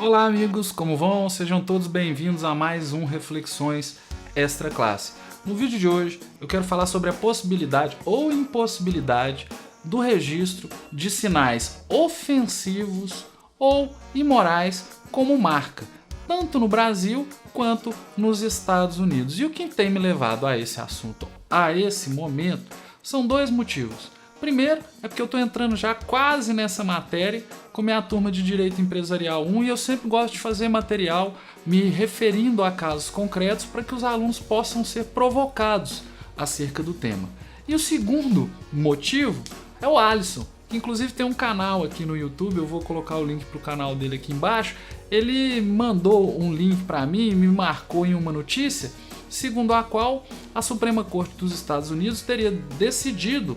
Olá amigos, como vão? Sejam todos bem-vindos a mais um Reflexões Extra Classe. No vídeo de hoje eu quero falar sobre a possibilidade ou impossibilidade do registro de sinais ofensivos ou imorais como marca, tanto no Brasil quanto nos Estados Unidos. E o que tem me levado a esse assunto, a esse momento, são dois motivos. Primeiro, é porque eu estou entrando já quase nessa matéria com minha turma de Direito Empresarial 1 e eu sempre gosto de fazer material me referindo a casos concretos para que os alunos possam ser provocados acerca do tema. E o segundo motivo é o Alisson, que inclusive tem um canal aqui no YouTube, eu vou colocar o link para o canal dele aqui embaixo. Ele mandou um link para mim e me marcou em uma notícia segundo a qual a Suprema Corte dos Estados Unidos teria decidido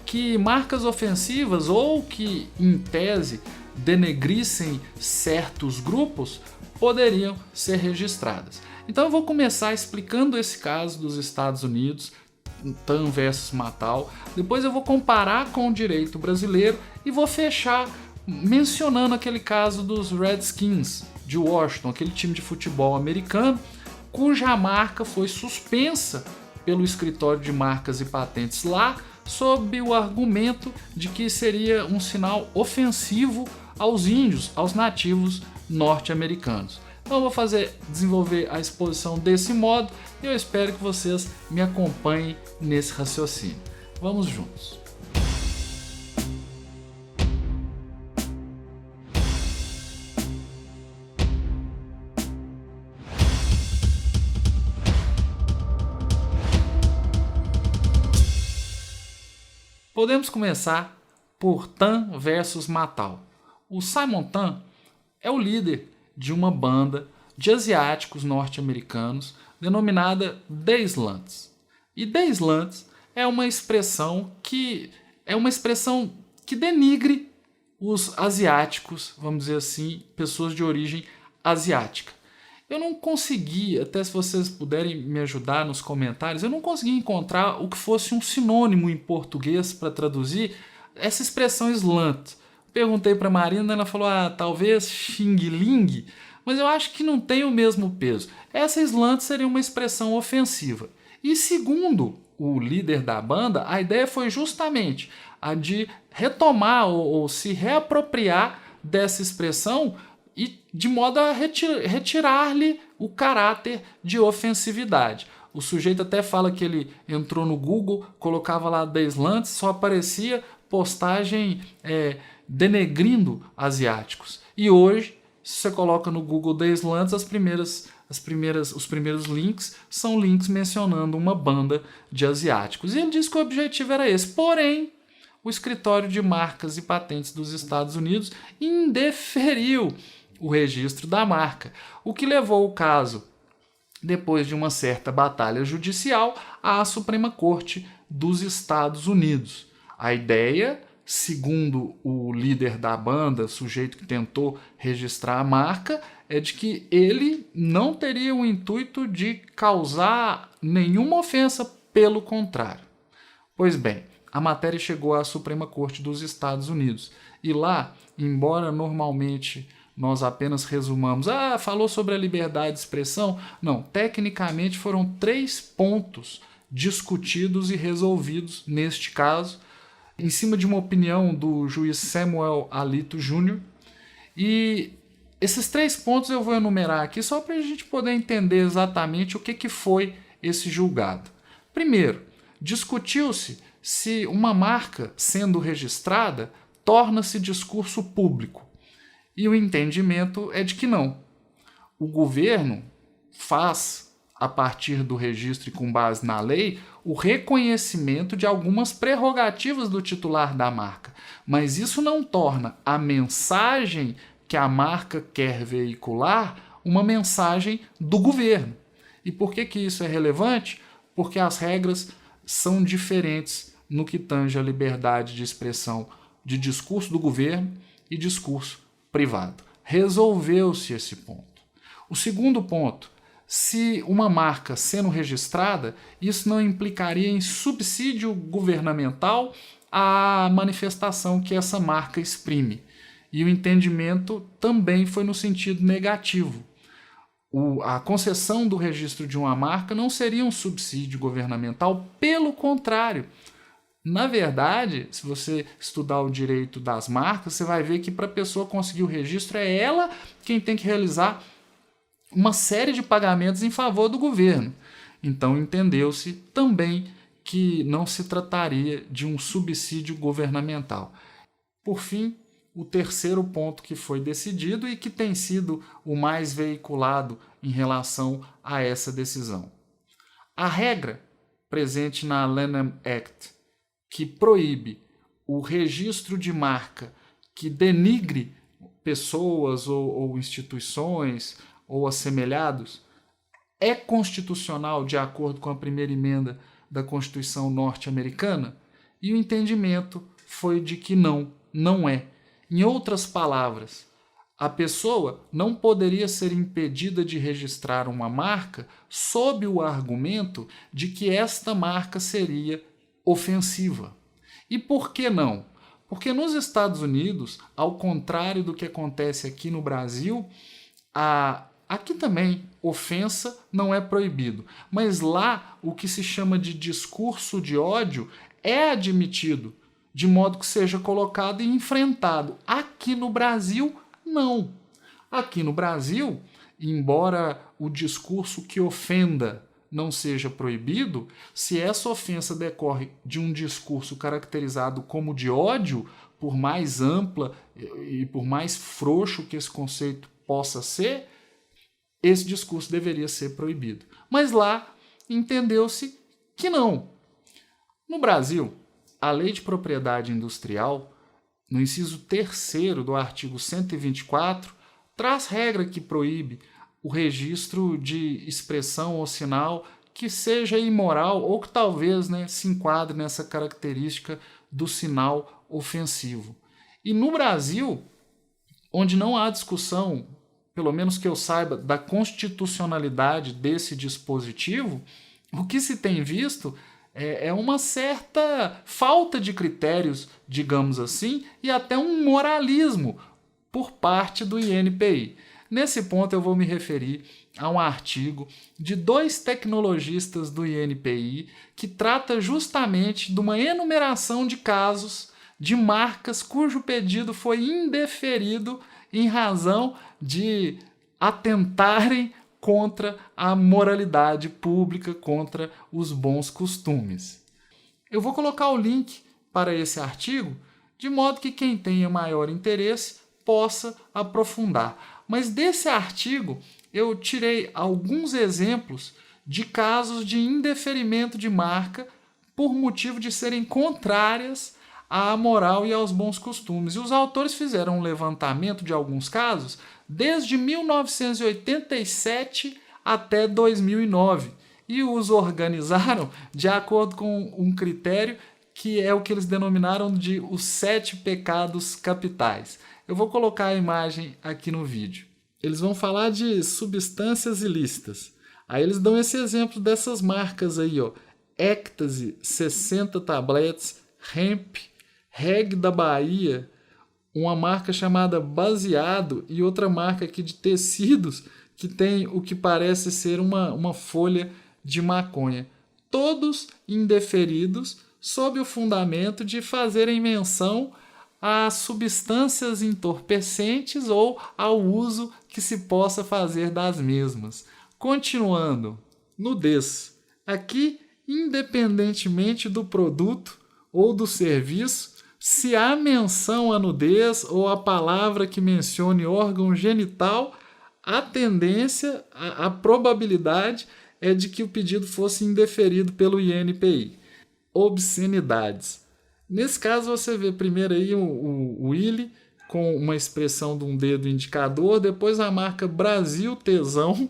que marcas ofensivas ou que, em tese, denegrissem certos grupos poderiam ser registradas. Então eu vou começar explicando esse caso dos Estados Unidos, TAM versus Matal. Depois eu vou comparar com o direito brasileiro e vou fechar mencionando aquele caso dos Redskins de Washington, aquele time de futebol americano, cuja marca foi suspensa pelo escritório de marcas e patentes lá, sob o argumento de que seria um sinal ofensivo aos índios, aos nativos norte-americanos. Então eu vou desenvolver a exposição desse modo e eu espero que vocês me acompanhem nesse raciocínio. Vamos juntos. Podemos começar por TAM versus Matal. O Simon Tan é o líder de uma banda de asiáticos norte-americanos denominada The Slants. E The Slants é uma expressão que denigre os asiáticos, vamos dizer assim, pessoas de origem asiática. Eu não consegui, até se vocês puderem me ajudar nos comentários, eu não consegui encontrar o que fosse um sinônimo em português para traduzir essa expressão slant. Perguntei para a Marina, ela falou, talvez Xing Ling, mas eu acho que não tem o mesmo peso. Essa slant seria uma expressão ofensiva. E segundo o líder da banda, a ideia foi justamente a de retomar ou se reapropriar dessa expressão e de modo a retirar-lhe o caráter de ofensividade. O sujeito até fala que ele entrou no Google, colocava lá The Slants, só aparecia postagem denegrindo asiáticos. E hoje, se você coloca no Google The Slants, os primeiros links são links mencionando uma banda de asiáticos. E ele disse que o objetivo era esse. Porém, o escritório de marcas e patentes dos Estados Unidos indeferiu o registro da marca, o que levou o caso, depois de uma certa batalha judicial, à Suprema Corte dos Estados Unidos. A ideia, segundo o líder da banda, sujeito que tentou registrar a marca, é de que ele não teria o intuito de causar nenhuma ofensa, pelo contrário. Pois bem, a matéria chegou à Suprema Corte dos Estados Unidos e lá, embora normalmente nós apenas resumamos, falou sobre a liberdade de expressão. Não, tecnicamente foram 3 pontos discutidos e resolvidos neste caso, em cima de uma opinião do juiz Samuel Alito Jr. E esses 3 pontos eu vou enumerar aqui só para a gente poder entender exatamente o que foi esse julgado. Primeiro, discutiu-se se uma marca sendo registrada torna-se discurso público. E o entendimento é de que não. O governo faz, a partir do registro e com base na lei, o reconhecimento de algumas prerrogativas do titular da marca. Mas isso não torna a mensagem que a marca quer veicular uma mensagem do governo. E por que isso é relevante? Porque as regras são diferentes no que tange a liberdade de expressão de discurso do governo e discurso privado. Resolveu-se esse ponto. O segundo ponto, se uma marca sendo registrada, isso não implicaria em subsídio governamental à manifestação que essa marca exprime. E o entendimento também foi no sentido negativo. A concessão do registro de uma marca não seria um subsídio governamental, pelo contrário. Na verdade, se você estudar o direito das marcas, você vai ver que para a pessoa conseguir o registro é ela quem tem que realizar uma série de pagamentos em favor do governo. Então entendeu-se também que não se trataria de um subsídio governamental. Por fim, o terceiro ponto que foi decidido e que tem sido o mais veiculado em relação a essa decisão. A regra presente na Lanham Act, que proíbe o registro de marca que denigre pessoas ou instituições ou assemelhados, é constitucional de acordo com a primeira emenda da Constituição norte-americana? E o entendimento foi de que não é. Em outras palavras, a pessoa não poderia ser impedida de registrar uma marca sob o argumento de que esta marca seria ofensiva. E por que não? Porque nos Estados Unidos, ao contrário do que acontece aqui no Brasil, aqui também ofensa não é proibido, mas lá o que se chama de discurso de ódio é admitido, de modo que seja colocado e enfrentado. Aqui no Brasil, não. Aqui no Brasil, embora o discurso que ofenda não seja proibido, se essa ofensa decorre de um discurso caracterizado como de ódio, por mais ampla e por mais frouxo que esse conceito possa ser, esse discurso deveria ser proibido. Mas lá entendeu-se que não. No Brasil, a Lei de Propriedade Industrial, no inciso 3º do artigo 124, traz regra que proíbe o registro de expressão ou sinal que seja imoral ou que talvez se enquadre nessa característica do sinal ofensivo. E no Brasil, onde não há discussão, pelo menos que eu saiba, da constitucionalidade desse dispositivo, o que se tem visto é uma certa falta de critérios, digamos assim, e até um moralismo por parte do INPI. Nesse ponto eu vou me referir a um artigo de 2 tecnologistas do INPI que trata justamente de uma enumeração de casos de marcas cujo pedido foi indeferido em razão de atentarem contra a moralidade pública, contra os bons costumes. Eu vou colocar o link para esse artigo, de modo que quem tenha maior interesse possa aprofundar. Mas desse artigo eu tirei alguns exemplos de casos de indeferimento de marca por motivo de serem contrárias à moral e aos bons costumes. E os autores fizeram um levantamento de alguns casos desde 1987 até 2009 e os organizaram de acordo com um critério que é o que eles denominaram de os 7 pecados capitais. Eu vou colocar a imagem aqui no vídeo. Eles vão falar de substâncias ilícitas. Aí eles dão esse exemplo dessas marcas aí, ó. Ecstasy, 60 tabletes, Hemp, Reg da Bahia, uma marca chamada Baseado e outra marca aqui de tecidos que tem o que parece ser uma folha de maconha. Todos indeferidos sob o fundamento de fazerem menção a substâncias entorpecentes ou ao uso que se possa fazer das mesmas. Continuando, nudez. Aqui, independentemente do produto ou do serviço, se há menção à nudez ou a palavra que mencione órgão genital, a tendência, a probabilidade é de que o pedido fosse indeferido pelo INPI. Obscenidades. Nesse caso você vê primeiro aí o Willy com uma expressão de um dedo indicador, depois a marca Brasil Tesão.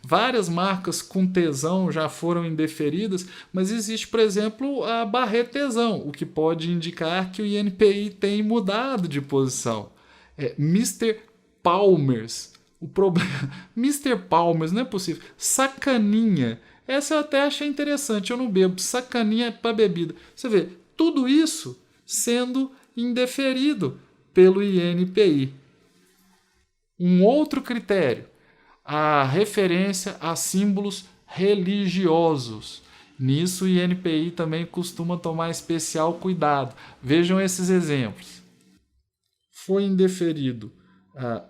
Várias marcas com tesão já foram indeferidas, mas existe, por exemplo, a Barret Tesão, o que pode indicar que o INPI tem mudado de posição. Mr. Palmers. O problema... Mr. Palmers, não é possível. Sacaninha. Essa eu até achei interessante, eu não bebo. Sacaninha para bebida. Você vê, tudo isso sendo indeferido. pelo INPI. Um outro critério, a referência a símbolos religiosos. Nisso o INPI também costuma tomar especial cuidado. Vejam esses exemplos. Foi indeferido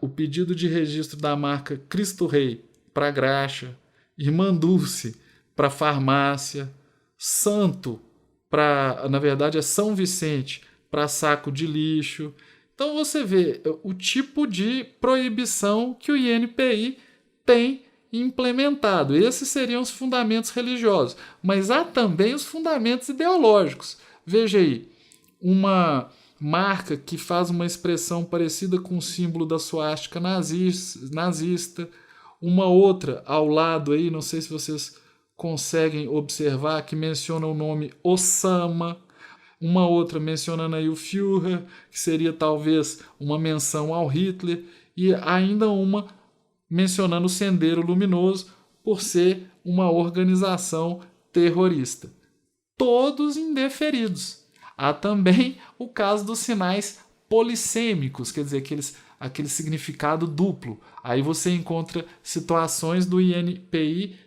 o pedido de registro da marca Cristo Rei para graxa, Irmã Dulce para farmácia, Santo para, na verdade é São Vicente, para saco de lixo. Então você vê o tipo de proibição que o INPI tem implementado. Esses seriam os fundamentos religiosos, mas há também os fundamentos ideológicos. Veja aí, uma marca que faz uma expressão parecida com o símbolo da suástica nazista, uma outra ao lado aí, não sei se vocês conseguem observar, que menciona o nome Osama, uma outra mencionando aí o Führer, que seria talvez uma menção ao Hitler, e ainda uma mencionando o Sendeiro Luminoso por ser uma organização terrorista. Todos indeferidos. Há também o caso dos sinais polissêmicos, quer dizer, aquele significado duplo. Aí você encontra situações do INPI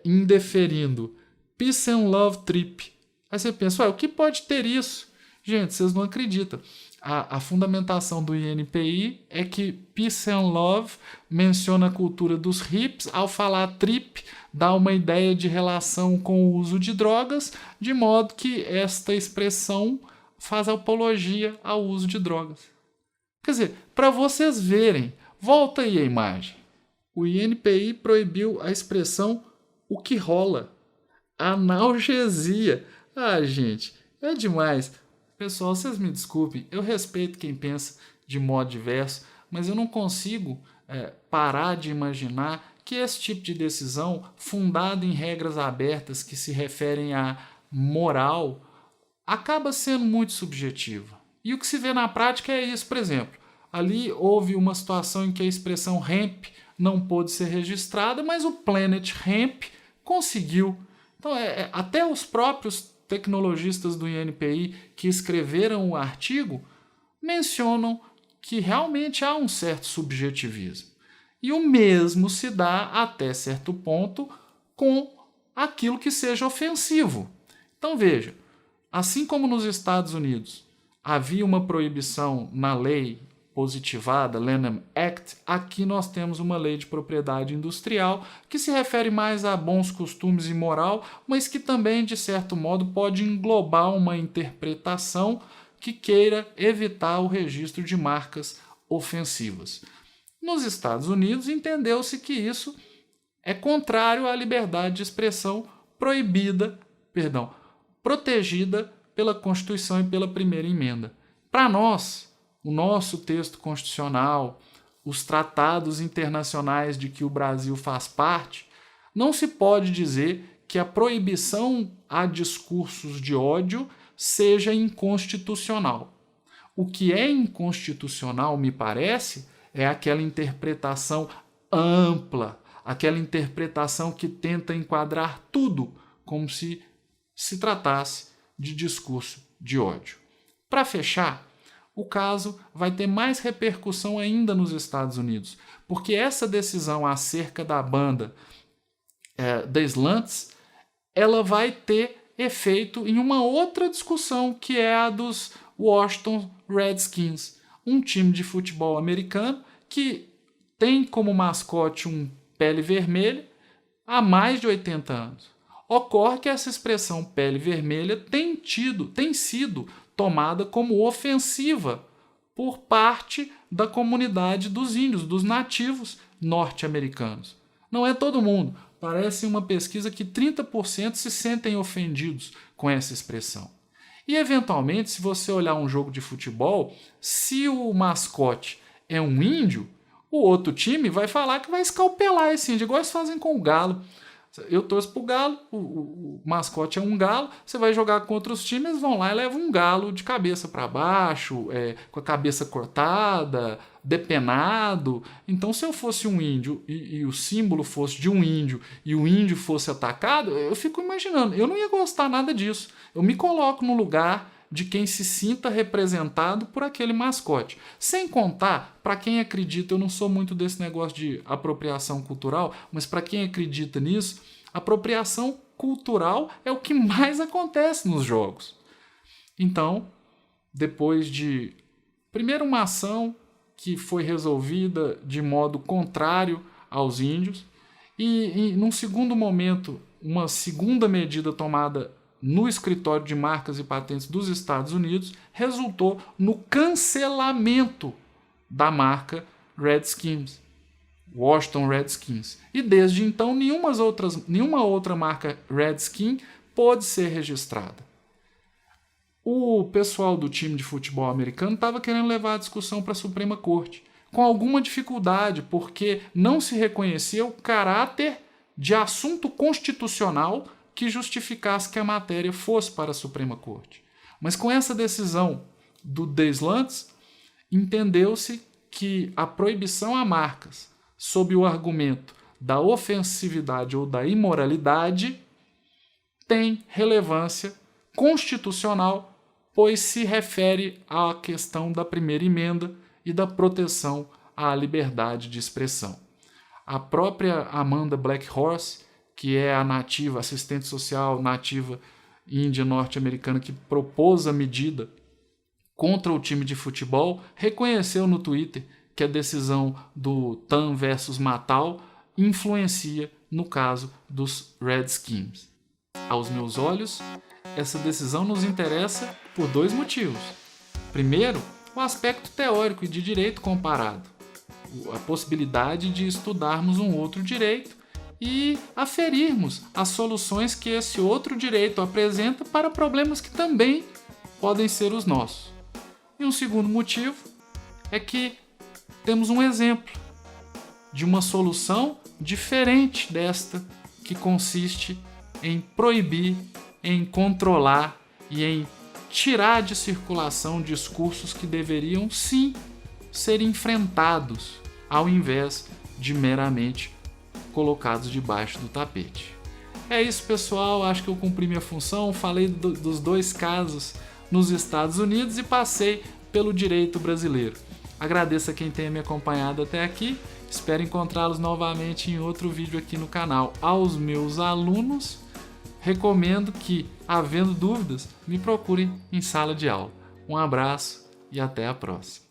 indeferindo Peace and Love Trip. Aí você pensa, o que pode ter isso? Gente, vocês não acreditam. A fundamentação do INPI é que Peace and Love menciona a cultura dos hips, ao falar trip, dá uma ideia de relação com o uso de drogas, de modo que esta expressão faz apologia ao uso de drogas. Quer dizer, para vocês verem, volta aí a imagem. O INPI proibiu a expressão o que rola, analgesia. Gente, é demais. Pessoal, vocês me desculpem, eu respeito quem pensa de modo diverso, mas eu não consigo parar de imaginar que esse tipo de decisão, fundada em regras abertas que se referem à moral, acaba sendo muito subjetiva. E o que se vê na prática é isso, por exemplo, ali houve uma situação em que a expressão hemp não pôde ser registrada, mas o Planet Hemp conseguiu. Então, até os próprios tecnologistas do INPI que escreveram o artigo mencionam que realmente há um certo subjetivismo. E o mesmo se dá, até certo ponto, com aquilo que seja ofensivo. Então veja, assim como nos Estados Unidos havia uma proibição na lei positivada, Lanham Act, aqui nós temos uma lei de propriedade industrial que se refere mais a bons costumes e moral, mas que também, de certo modo, pode englobar uma interpretação que queira evitar o registro de marcas ofensivas. Nos Estados Unidos, entendeu-se que isso é contrário à liberdade de expressão protegida pela Constituição e pela Primeira Emenda. Para nós, o nosso texto constitucional, os tratados internacionais de que o Brasil faz parte, não se pode dizer que a proibição a discursos de ódio seja inconstitucional. O que é inconstitucional, me parece, é aquela interpretação ampla, aquela interpretação que tenta enquadrar tudo como se tratasse de discurso de ódio. Para fechar, o caso vai ter mais repercussão ainda nos Estados Unidos, porque essa decisão acerca da banda The Slants, ela vai ter efeito em uma outra discussão, que é a dos Washington Redskins, um time de futebol americano que tem como mascote um pele vermelha há mais de 80 anos. Ocorre que essa expressão pele vermelha tem sido tomada como ofensiva por parte da comunidade dos índios, dos nativos norte-americanos. Não é todo mundo. Parece uma pesquisa que 30% se sentem ofendidos com essa expressão. E, eventualmente, se você olhar um jogo de futebol, se o mascote é um índio, o outro time vai falar que vai escalpelar esse índio, igual eles fazem com o galo. Eu torço pro galo, o mascote é um galo, você vai jogar contra os times, eles vão lá e levam um galo de cabeça para baixo, com a cabeça cortada, depenado. Então, se eu fosse um índio e o símbolo fosse de um índio e o índio fosse atacado, eu fico imaginando, eu não ia gostar nada disso. Eu me coloco no lugar de quem se sinta representado por aquele mascote. Sem contar, para quem acredita, eu não sou muito desse negócio de apropriação cultural, mas para quem acredita nisso, apropriação cultural é o que mais acontece nos jogos. Então, depois de, primeiro, uma ação que foi resolvida de modo contrário aos índios, e num segundo momento, uma segunda medida tomada no escritório de marcas e patentes dos Estados Unidos resultou no cancelamento da marca Redskins, Washington Redskins. E desde então, nenhuma outra marca Redskin pôde ser registrada. O pessoal do time de futebol americano estava querendo levar a discussão para a Suprema Corte, com alguma dificuldade, porque não se reconhecia o caráter de assunto constitucional que justificasse que a matéria fosse para a Suprema Corte. Mas com essa decisão do Deslandes, entendeu-se que a proibição a marcas sob o argumento da ofensividade ou da imoralidade tem relevância constitucional, pois se refere à questão da primeira emenda e da proteção à liberdade de expressão. A própria Amanda Black Horse, que é a nativa, assistente social nativa índia norte-americana que propôs a medida contra o time de futebol, reconheceu no Twitter que a decisão do Tan versus Matal influencia no caso dos Redskins. Aos meus olhos, essa decisão nos interessa por dois motivos. Primeiro, o aspecto teórico e de direito comparado, a possibilidade de estudarmos um outro direito e aferirmos as soluções que esse outro direito apresenta para problemas que também podem ser os nossos. E um segundo motivo é que temos um exemplo de uma solução diferente desta, que consiste em proibir, em controlar e em tirar de circulação discursos que deveriam sim ser enfrentados, ao invés de meramente colocados debaixo do tapete. É isso, pessoal, acho que eu cumpri minha função, falei dos dois casos nos Estados Unidos e passei pelo direito brasileiro. Agradeço a quem tenha me acompanhado até aqui, espero encontrá-los novamente em outro vídeo aqui no canal. Aos meus alunos, recomendo que, havendo dúvidas, me procurem em sala de aula. Um abraço e até a próxima.